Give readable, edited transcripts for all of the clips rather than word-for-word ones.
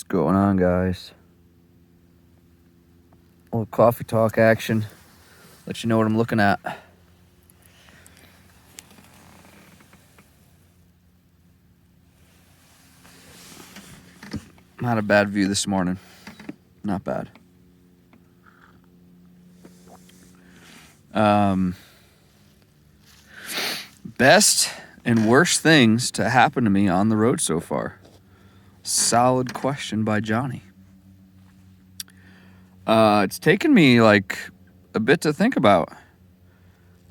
What's going on, guys? A little coffee talk action. Let you know what I'm looking at. Not a bad view this morning. Not bad. Best and worst things to happen to me on the road so far. Solid question by Johnny. It's taken me like a bit to think about.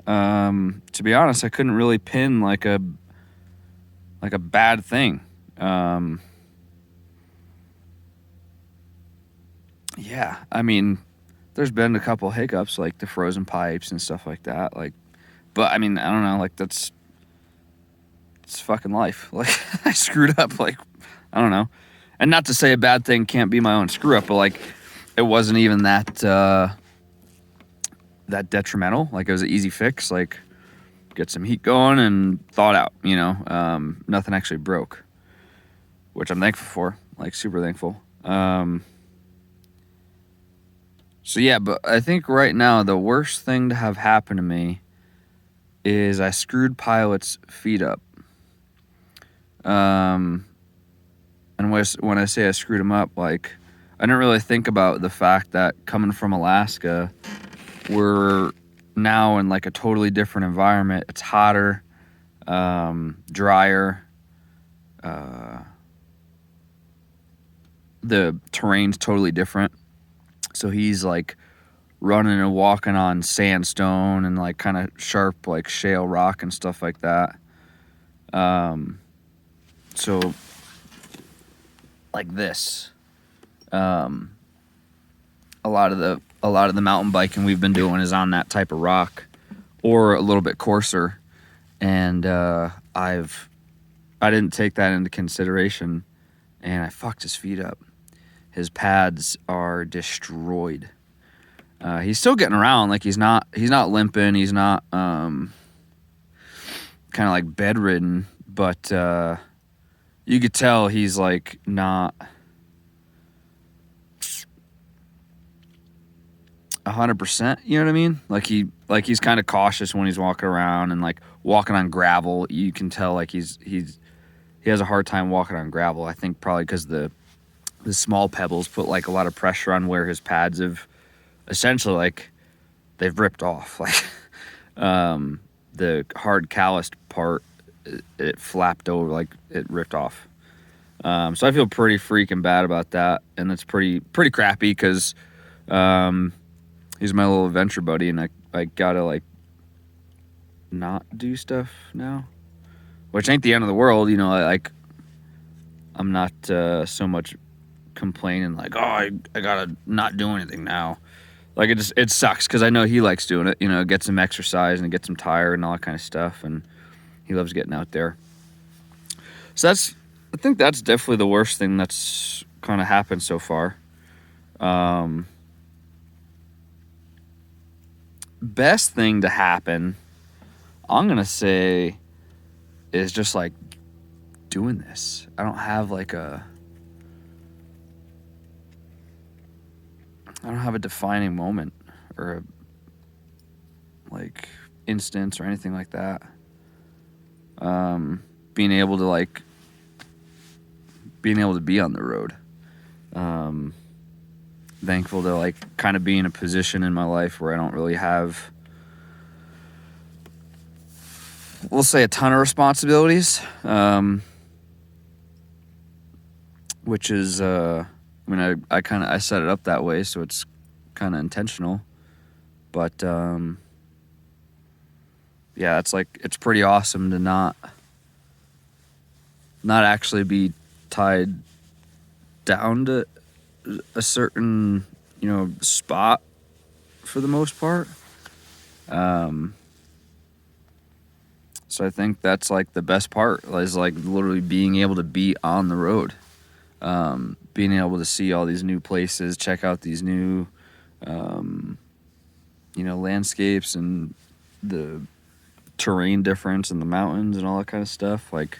To be honest, I couldn't really pin like a bad thing. Yeah, I mean, there's been a couple hiccups like the frozen pipes and stuff like that. But I mean, I don't know. Like it's fucking life. Like I screwed up. Like I don't know. And not to say a bad thing can't be my own screw up, but like it wasn't even that detrimental. Like it was an easy fix. Like get some heat going and thaw it out. Nothing actually broke, which I'm thankful for. Like super thankful. So yeah, but I think right now the worst thing to have happened to me is I screwed Pilot's feet up. And when I say I screwed him up, like I didn't really think about the fact that coming from Alaska, we're now in like a totally different environment. It's hotter, drier. The terrain's totally different. So he's like running and walking on sandstone and like kind of sharp like shale rock and stuff like that. So like this, a lot of the mountain biking we've been doing is on that type of rock, or a little bit coarser, and I didn't take that into consideration, and I fucked his feet up. His pads are destroyed. He's still getting around, like he's not limping, he's not kind of like bedridden, but you could tell he's like not 100%, you know what I mean? Like he's kind of cautious when he's walking around, and like walking on gravel, you can tell like he has a hard time walking on gravel. I think probably because the small pebbles put like a lot of pressure on where his pads have essentially like they've ripped off. Like the hard calloused part, it flapped over, like it ripped off. So I feel pretty freaking bad about that, and it's pretty crappy because he's my little adventure buddy, and I gotta like not do stuff now, which ain't the end of the world, like I'm not so much complaining like, oh, I gotta not do anything now. Like it sucks because I know he likes doing it, get some exercise and get some tired and all that kind of stuff, and he loves getting out there. So I think that's definitely the worst thing that's kind of happened so far. Best thing to happen, I'm gonna say, is just like doing this. I don't have a defining moment or a like instance or anything like that. Being able to be on the road. Thankful to like kind of be in a position in my life where I don't really have, we'll say, a ton of responsibilities. Which is, I set it up that way, so it's kind of intentional. But yeah, it's pretty awesome to not actually be tied down to a certain, spot for the most part. So I think that's like the best part, is like literally being able to be on the road. Being able to see all these new places, check out these new, landscapes and the terrain difference and the mountains and all that kind of stuff. Like,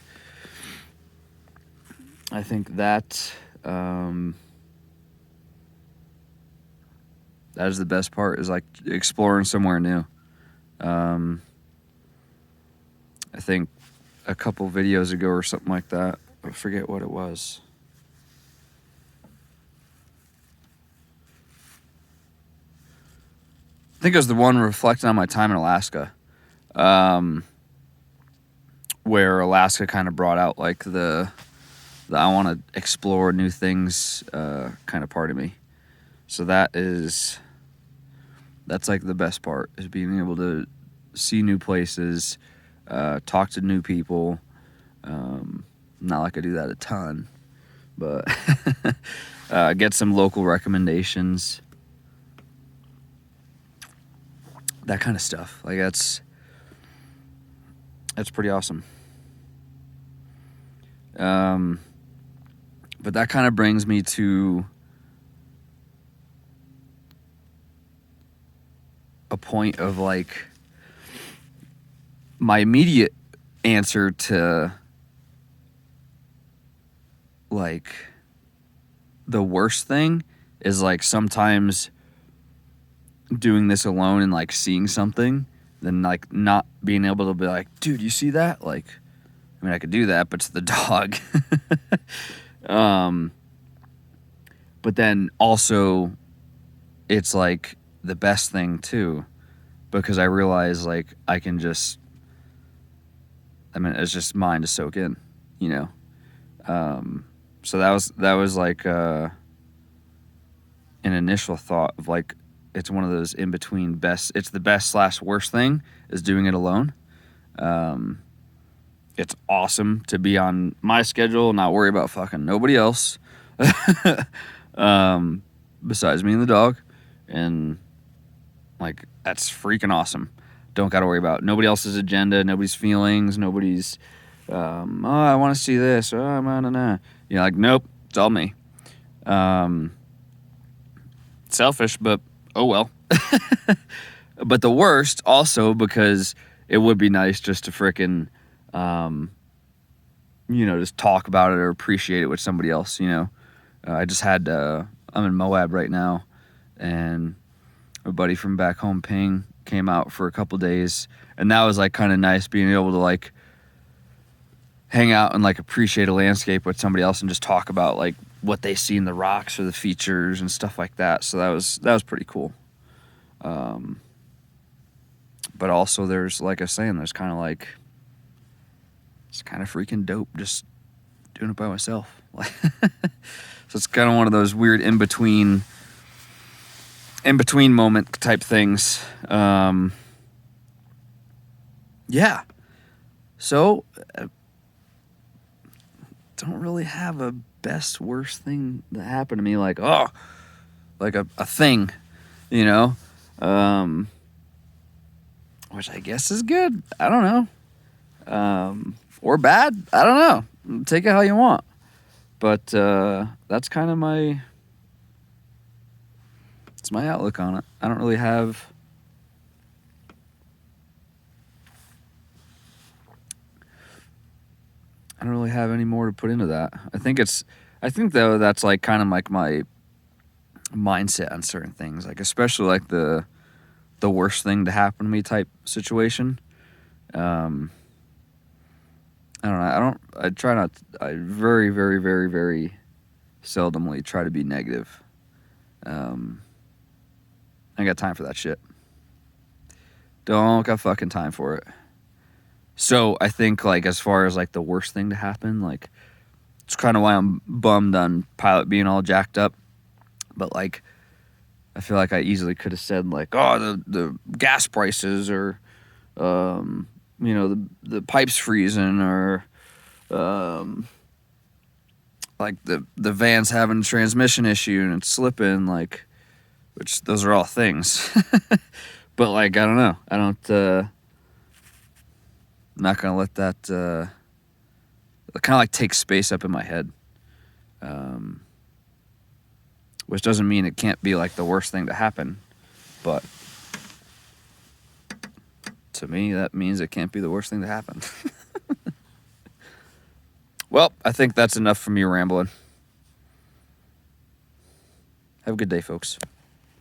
I think that That is the best part, is like exploring somewhere new. I think a couple videos ago or something like that, I forget what it was. I think it was the one reflecting on my time in Alaska, where Alaska kind of brought out like the I want to explore new things kind of part of me. So that's like the best part, is being able to see new places, talk to new people. Not like I do that a ton, but get some local recommendations, that kind of stuff. Like that's pretty awesome. But that kind of brings me to a point of like my immediate answer to like the worst thing is like sometimes doing this alone and like seeing something, then like not being able to be like, dude, you see that? Like, I mean, I could do that, but it's the dog. But then also it's like the best thing too, because I realize like I can just, I mean, it's just mine to soak in, you know? So that was like an initial thought of like, it's one of those in between best. It's the best / worst thing is doing it alone. It's awesome to be on my schedule, not worry about fucking nobody else, besides me and the dog, and like that's freaking awesome. Don't got to worry about nobody else's agenda, nobody's feelings, nobody's. Oh, I want to see this. Oh, nah. You know, like nope, it's all me. Selfish, but oh well. But the worst also, because it would be nice just to frickin' just talk about it or appreciate it with somebody else, you know. I just had I'm in Moab right now, and a buddy from back home, Ping, came out for a couple days, and that was like kind of nice, being able to like hang out and like appreciate a landscape with somebody else and just talk about like what they see in the rocks or the features and stuff like that. So that was pretty cool. But also there's, like I was saying, there's kind of like, it's kind of freaking dope just doing it by myself. So it's kind of one of those weird in between moment type things. Yeah. So don't really have a best worst thing that happened to me, like like a thing, you know, which I guess is good. I don't know. Or bad. I don't know. Take it how you want. But that's kind of my outlook on it. I don't really have any more to put into that. I think though that's like kind of like my mindset on certain things, like especially like the worst thing to happen to me type situation. I don't know. I try not. I very, very, very, very seldomly try to be negative. I ain't got time for that shit. Don't got fucking time for it. So I think like as far as like the worst thing to happen, like it's kind of why I'm bummed on Pilot being all jacked up. But like I feel like I easily could have said like, oh, the gas prices, or the pipes freezing, or like the van's having a transmission issue and it's slipping, like, which those are all things. But like I don't know. I don't. I'm not gonna let that kind of like take space up in my head. Which doesn't mean it can't be like the worst thing to happen, but to me that means it can't be the worst thing to happen. Well, I think that's enough for me rambling. Have a good day, folks.